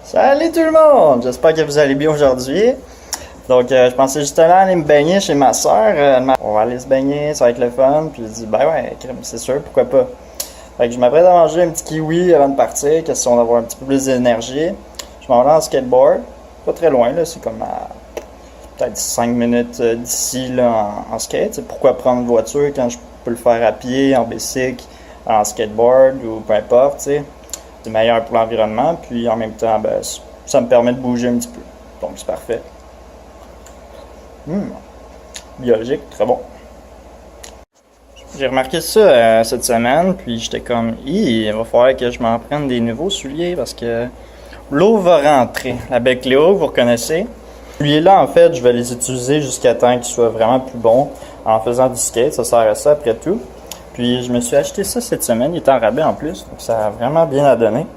Salut tout le monde! J'espère que vous allez bien aujourd'hui. Donc, je pensais justement aller me baigner chez ma soeur. On va aller se baigner, ça va être le fun. Puis, je dis, ben ouais, c'est sûr, pourquoi pas. Fait que je m'apprête à manger un petit kiwi avant de partir, question d'avoir un petit peu plus d'énergie. Je m'en vais en skateboard. Pas très loin, là, c'est comme à peut-être 5 minutes d'ici là, en skate. Pourquoi prendre une voiture quand je peux le faire à pied, en bicycle, en skateboard ou peu importe, tu sais. C'est meilleur pour l'environnement, puis en même temps, ben, ça me permet de bouger un petit peu. Donc, c'est parfait. Biologique, très bon. J'ai remarqué ça cette semaine, puis j'étais comme, il va falloir que je m'en prenne des nouveaux souliers parce que l'eau va rentrer. La Bec Cléo, vous reconnaissez. Celui là, en fait, je vais les utiliser jusqu'à temps qu'ils soient vraiment plus bons en faisant du skate. Ça sert à ça après tout. Puis je me suis acheté ça cette semaine, il est en rabais en plus, donc ça a vraiment bien à donner.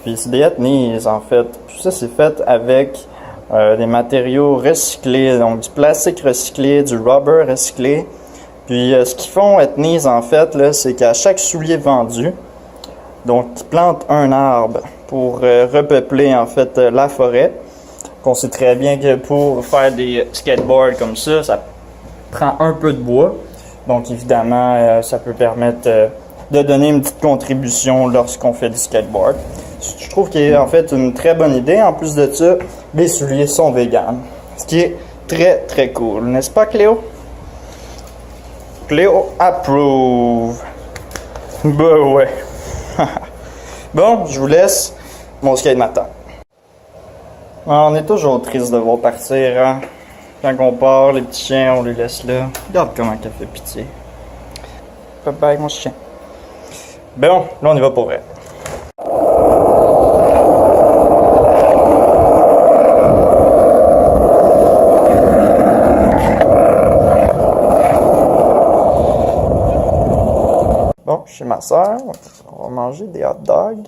Puis c'est des Etnies en fait. Tout ça c'est fait avec des matériaux recyclés, donc du plastique recyclé, du rubber recyclé. Puis ce qu'ils font Etnies en fait, là, c'est qu'à chaque soulier vendu, donc ils plantent un arbre pour repeupler en fait la forêt. On sait très bien que pour faire des skateboards comme ça prend un peu de bois. Donc évidemment, ça peut permettre de donner une petite contribution lorsqu'on fait du skateboard. Je trouve qu'il y a en fait une très bonne idée. En plus de ça, les souliers sont véganes. Ce qui est très très cool. N'est-ce pas Cléo? Cléo approve. Ben ouais. Bon, je vous laisse. Mon skate m'attend. On est toujours triste de voir partir, hein? Quand on part, les petits chiens, on les laisse là. Regarde comment elle fait pitié. Bye bye, mon chien. Bon, là, on y va pour vrai. Bon, chez ma soeur, on va manger des hot dogs.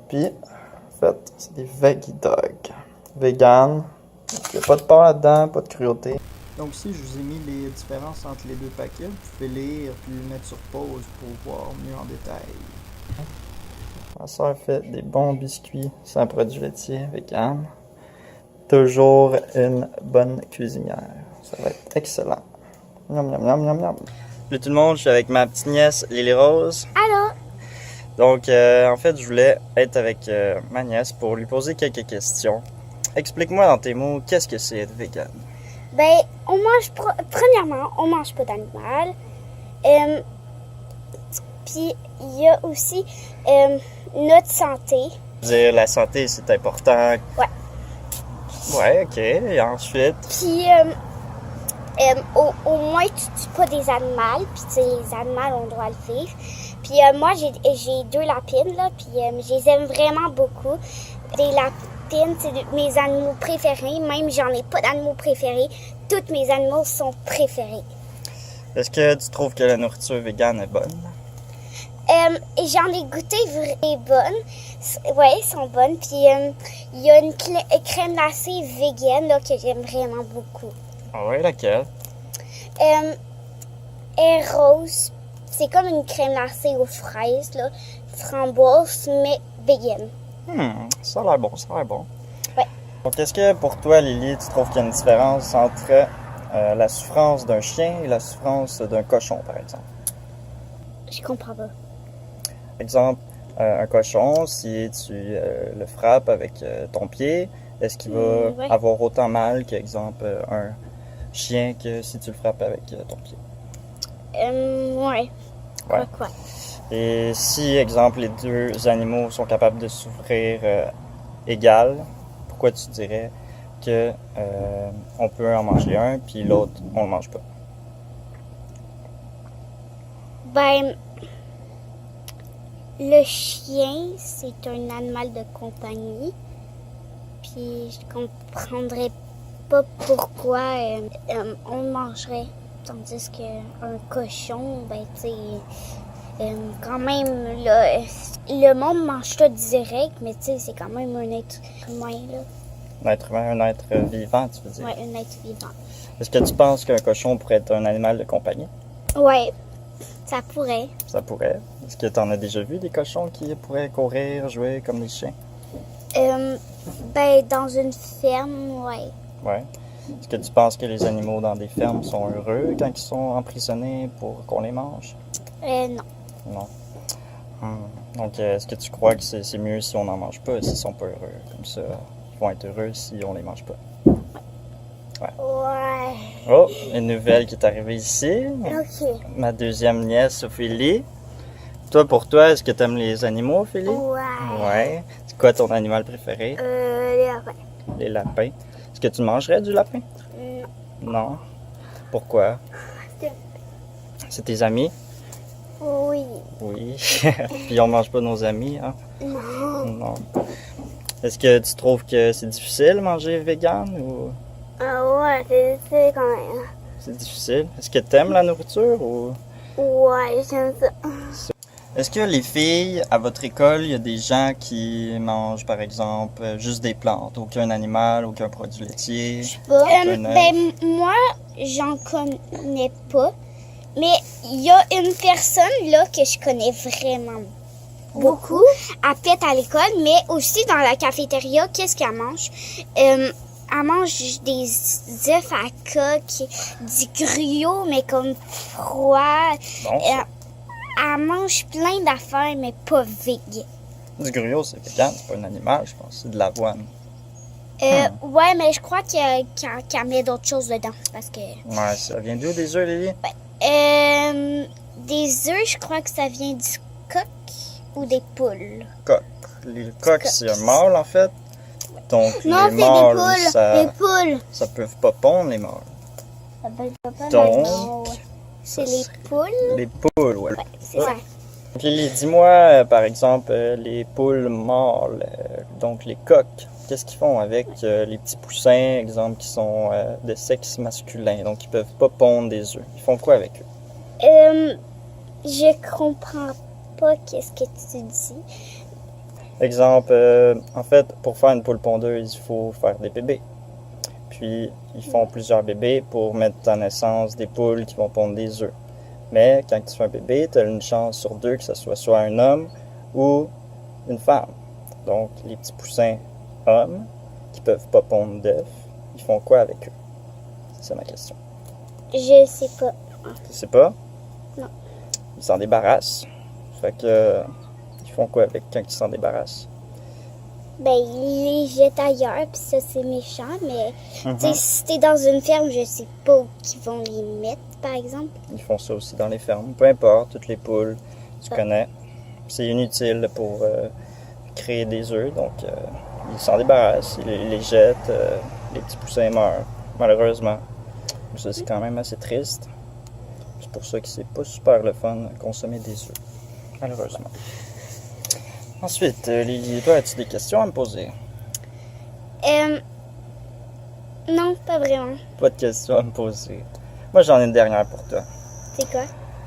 Puis, en fait, c'est des veggie dogs. Vegan. Il n'y a pas de porc là-dedans, pas de cruauté. Donc ici, je vous ai mis les différences entre les deux paquets. Vous pouvez lire puis mettre sur pause pour voir mieux en détail. Ma soeur fait des bons biscuits sans produits laitiers, vegan. Toujours une bonne cuisinière. Ça va être excellent. Miam, miam, miam, miam, miam. Salut tout le monde, je suis avec ma petite nièce Lily Rose. Allô? Donc, en fait, je voulais être avec ma nièce pour lui poser quelques questions. Explique-moi dans tes mots, qu'est-ce que c'est être vegan? Ben, on mange, premièrement, on mange pas d'animal. Puis, il y a aussi notre santé. Dire la santé, c'est important. Ouais. Ouais, ok. Et ensuite? Puis, au moins, tu tues pas des animaux. Puis, tu sais, les animaux, on doit le vivre. Puis, moi, j'ai 2 lapines, là. Puis, je les aime vraiment beaucoup. Des lapines, c'est mes animaux préférés. Même, j'en ai pas d'animaux préférés. Tous mes animaux sont préférés. Est-ce que tu trouves que la nourriture végane est bonne? J'en ai goûté vraies bonnes. Ouais, elles sont bonnes. Puis, il y a une crème glacée végane, là, que j'aime vraiment beaucoup. Ah ouais, laquelle? Elle est rose. C'est comme une crème glacée aux fraises, là. Framboise, mais végane. Ça a l'air bon, ça a l'air bon. Ouais. Donc, est-ce que pour toi, Lily, tu trouves qu'il y a une différence entre la souffrance d'un chien et la souffrance d'un cochon, par exemple? Je comprends pas. Exemple, un cochon, si tu le frappes avec ton pied, est-ce qu'il va Ouais. avoir autant mal qu'exemple un chien que si tu le frappes avec ton pied? Ouais. Ouais. Quoi? Et si, exemple, les deux animaux sont capables de souffrir égal, pourquoi tu dirais que on peut en manger un puis l'autre on le mange pas? Ben, le chien, c'est un animal de compagnie. Puis je comprendrais pas pourquoi on le mangerait. Tandis qu'un cochon, ben, tu sais, quand même, là, le monde mange tout direct, mais tu sais, c'est quand même un être humain, là. Un être humain, un être vivant, tu veux dire? Ouais, un être vivant. Est-ce que tu penses qu'un cochon pourrait être un animal de compagnie? Ouais, ça pourrait. Ça pourrait. Est-ce que tu en as déjà vu des cochons qui pourraient courir, jouer comme des chiens? Ben, dans une ferme, ouais. Ouais. Est-ce que tu penses que les animaux dans des fermes sont heureux quand ils sont emprisonnés pour qu'on les mange? Non. Non. Donc, est-ce que tu crois que c'est mieux si on n'en mange pas, s'ils sont pas heureux? Comme ça, ils vont être heureux si on les mange pas. Ouais. Oh, une nouvelle qui est arrivée ici. Ok. Ma deuxième nièce, Ophélie. Pour toi, est-ce que tu aimes les animaux, Ophélie? Ouais. Ouais. C'est quoi ton animal préféré? Les lapins. Les lapins. Est-ce que tu mangerais du lapin? Non. Non. Pourquoi? C'est tes amis? Oui. Oui. Puis on mange pas nos amis, hein? Non. Non. Est-ce que tu trouves que c'est difficile de manger vegan ou Ouais, c'est difficile quand même. c'est difficile? Est-ce que tu aimes la nourriture ou... Ouais, j'aime ça. Est-ce que les filles, à votre école, il y a des gens qui mangent, par exemple, juste des plantes, aucun animal, aucun produit laitier? Ben, moi, j'en connais pas. Mais il y a une personne là que je connais vraiment beaucoup. Elle pète à l'école, mais aussi dans la cafétéria, qu'est-ce qu'elle mange? Elle mange des œufs à coque, du gruau, mais comme froid. Bon, Elle mange plein d'affaires, mais pas vegan. du gruau, c'est vegan, c'est pas un animal, je pense. C'est de l'avoine. Ouais, mais je crois qu'elle met d'autres choses dedans. Parce que. Ouais, ça vient d'où des œufs, Lily? Des œufs, je crois que ça vient du coq ou des poules. Coq. Les coqs, c'est un mâle, en fait. Donc, Non, les c'est des mâles, poules. Des poules. ça peut pas pondre, les mâles. Donc, Donc, c'est les poules. les poules, ouais. Ouais, c'est ça. Donc, Lily, dis-moi, par exemple, les poules mâles, donc les coqs, qu'est-ce qu'ils font avec les petits poussins, exemple, qui sont de sexe masculin, donc ils peuvent pas pondre des œufs. Ils font quoi avec eux? Je comprends pas qu'est-ce que tu dis. Exemple, en fait, pour faire une poule pondeuse, il faut faire des bébés. Puis, ils font plusieurs bébés pour mettre en naissance des poules qui vont pondre des œufs. Mais quand tu fais un bébé, tu as une chance sur 2 que ce soit un homme ou une femme. Donc, les petits poussins hommes qui peuvent pas pondre d'œufs, ils font quoi avec eux? C'est ma question. Je sais pas. Tu sais pas? Non. Ils s'en débarrassent. Fait que, ils font quoi avec quand ils s'en débarrassent? Ben, ils les jettent ailleurs, puis ça, c'est méchant, mais tu sais, si t'es dans une ferme, je sais pas où ils vont les mettre, par exemple. Ils font ça aussi dans les fermes. Peu importe, toutes les poules, tu connais. C'est inutile pour créer des œufs, donc ils s'en débarrassent, ils les jettent, les petits poussins meurent, malheureusement. Ça, c'est quand même assez triste. C'est pour ça que c'est pas super le fun de consommer des œufs, malheureusement. Ensuite, Lily, toi, as-tu des questions à me poser? Non, pas vraiment. Pas de questions à me poser. Moi, j'en ai une dernière pour toi. C'est quoi?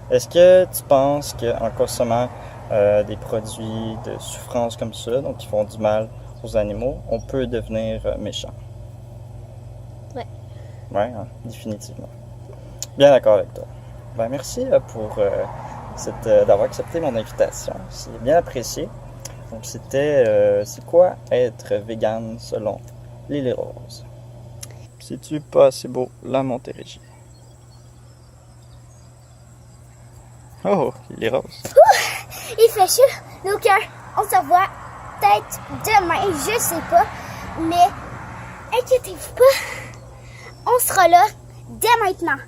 Est-ce que tu penses qu'en consommant des produits de souffrance comme ça, donc qui font du mal aux animaux, on peut devenir méchant? Ouais. Ouais, hein, définitivement. Bien d'accord avec toi. Ben, merci pour d'avoir accepté mon invitation. C'est bien apprécié. Donc, c'était c'est quoi être vegan selon Lily Rose? C'est-tu pas assez beau, la Montérégie? Oh, Lily Rose. Il fait chaud, donc on se revoit peut-être demain, je sais pas, mais inquiétez-vous pas, on sera là dès maintenant.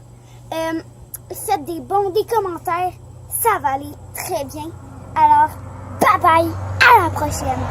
Faites des commentaires, ça va aller très bien. Alors, bye bye, à la prochaine.